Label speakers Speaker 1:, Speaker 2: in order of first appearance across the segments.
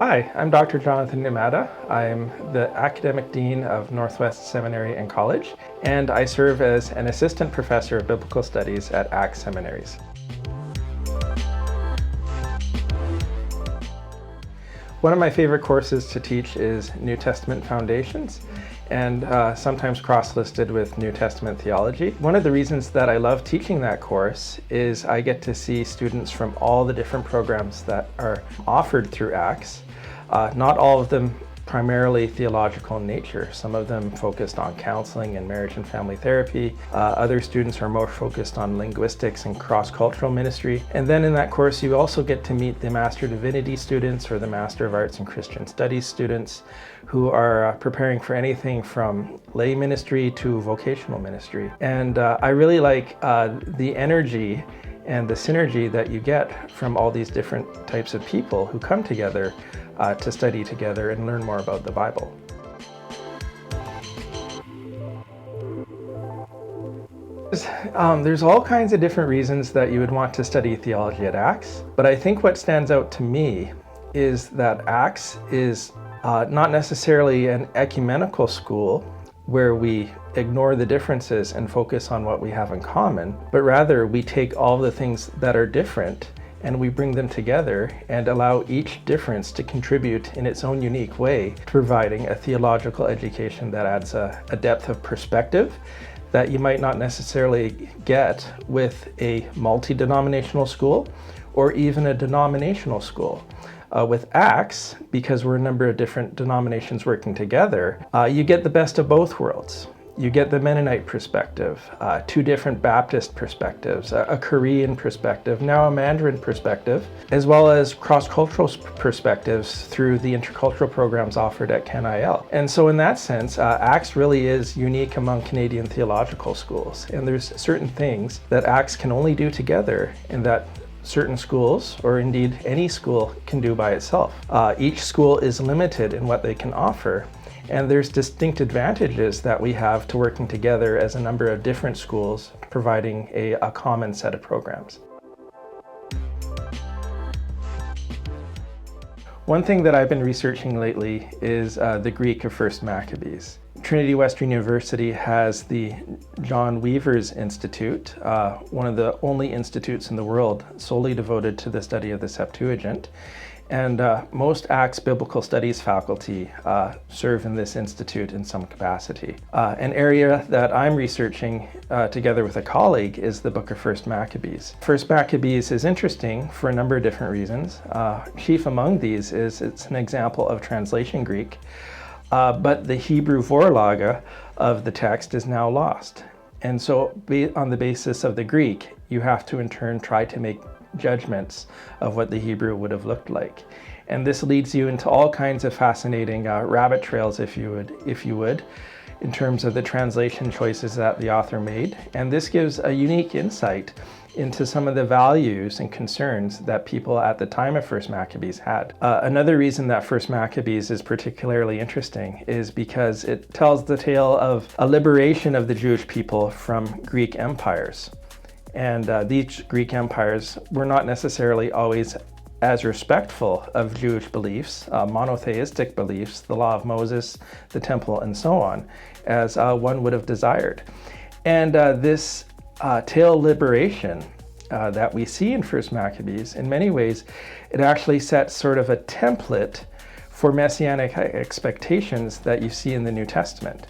Speaker 1: Hi, I'm Dr. Jonathan Numada. I'm the Academic Dean of Northwest Seminary and College, and I serve as an Assistant Professor of Biblical Studies at ACT Seminaries. One of my favorite courses to teach is New Testament Foundations, and sometimes cross-listed with New Testament theology. One of the reasons that I love teaching that course is I get to see students from all the different programs that are offered through ACTS. Not all of them primarily theological in nature. Some of them focused on counseling and marriage and family therapy. Other students are more focused on linguistics and cross-cultural ministry. And then in that course, you also get to meet the Master of Divinity students or the Master of Arts and Christian Studies students who are preparing for anything from lay ministry to vocational ministry. And I really like the energy and the synergy that you get from all these different types of people who come together to study together and learn more about the Bible. There's all kinds of different reasons that you would want to study theology at ACTS, but I think what stands out to me is that ACTS is not necessarily an ecumenical school where we ignore the differences and focus on what we have in common, but rather we take all the things that are different and we bring them together and allow each difference to contribute in its own unique way to providing a theological education that adds a depth of perspective that you might not necessarily get with a multi-denominational school or even a denominational school. With ACTS, because we're a number of different denominations working together, you get the best of both worlds. You get the Mennonite perspective, two different Baptist perspectives, a Korean perspective, now a Mandarin perspective, as well as cross-cultural perspectives through the intercultural programs offered at CanIL. And so in that sense, ACTS really is unique among Canadian theological schools. And there's certain things that ACTS can only do together and that certain schools, or indeed any school, can do by itself. Each school is limited in what they can offer, and there's distinct advantages that we have to working together as a number of different schools providing a common set of programs. One thing that I've been researching lately is the Greek of First Maccabees. Trinity Western University has the John Weaver's Institute, one of the only institutes in the world solely devoted to the study of the Septuagint. And most ACTS Biblical Studies faculty serve in this institute in some capacity. An area that I'm researching together with a colleague is the book of First Maccabees. First Maccabees is interesting for a number of different reasons. Chief among these is it's an example of translation Greek, but the Hebrew Vorlage of the text is now lost. And so on the basis of the Greek, you have to in turn try to make judgments of what the Hebrew would have looked like. And this leads you into all kinds of fascinating rabbit trails, if you would, in terms of the translation choices that the author made. And this gives a unique insight into some of the values and concerns that people at the time of First Maccabees had. Another reason that First Maccabees is particularly interesting is because it tells the tale of a liberation of the Jewish people from Greek empires. And these Greek empires were not necessarily always as respectful of Jewish beliefs, monotheistic beliefs, the law of Moses, the temple, and so on, as one would have desired. And this tale liberation that we see in First Maccabees, in many ways, it actually sets sort of a template for messianic expectations that you see in the New Testament.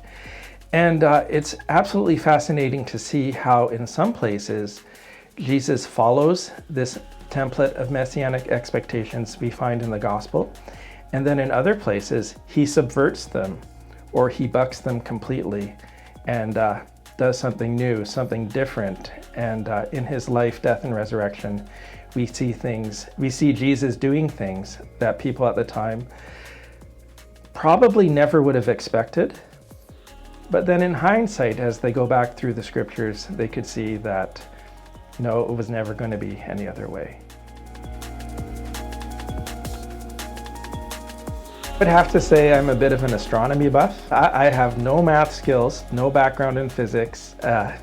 Speaker 1: And it's absolutely fascinating to see how in some places Jesus follows this template of messianic expectations we find in the gospel. And then in other places, he subverts them or he bucks them completely and does something new, something different. And in his life, death, and resurrection, we see Jesus doing things that people at the time probably never would have expected. But then in hindsight, as they go back through the scriptures, they could see that, no, it was never going to be any other way. I'd have to say I'm a bit of an astronomy buff. I have no math skills, no background in physics,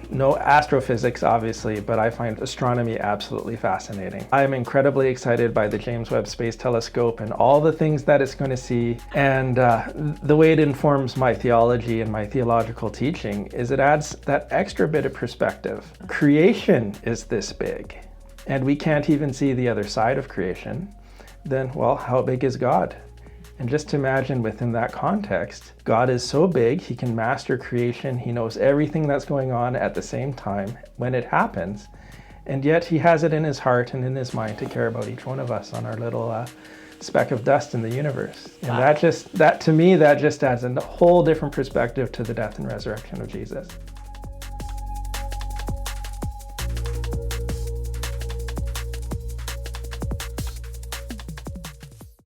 Speaker 1: no astrophysics obviously, but I find astronomy absolutely fascinating. I'm incredibly excited by the James Webb Space Telescope and all the things that it's going to see, and the way it informs my theology and my theological teaching is it adds that extra bit of perspective. Creation is this big, and we can't even see the other side of creation. Then, well, how big is God? And just imagine within that context, God is so big, he can master creation, he knows everything that's going on at the same time when it happens, and yet he has it in his heart and in his mind to care about each one of us on our little speck of dust in the universe. And that to me, that just adds a whole different perspective to the death and resurrection of Jesus.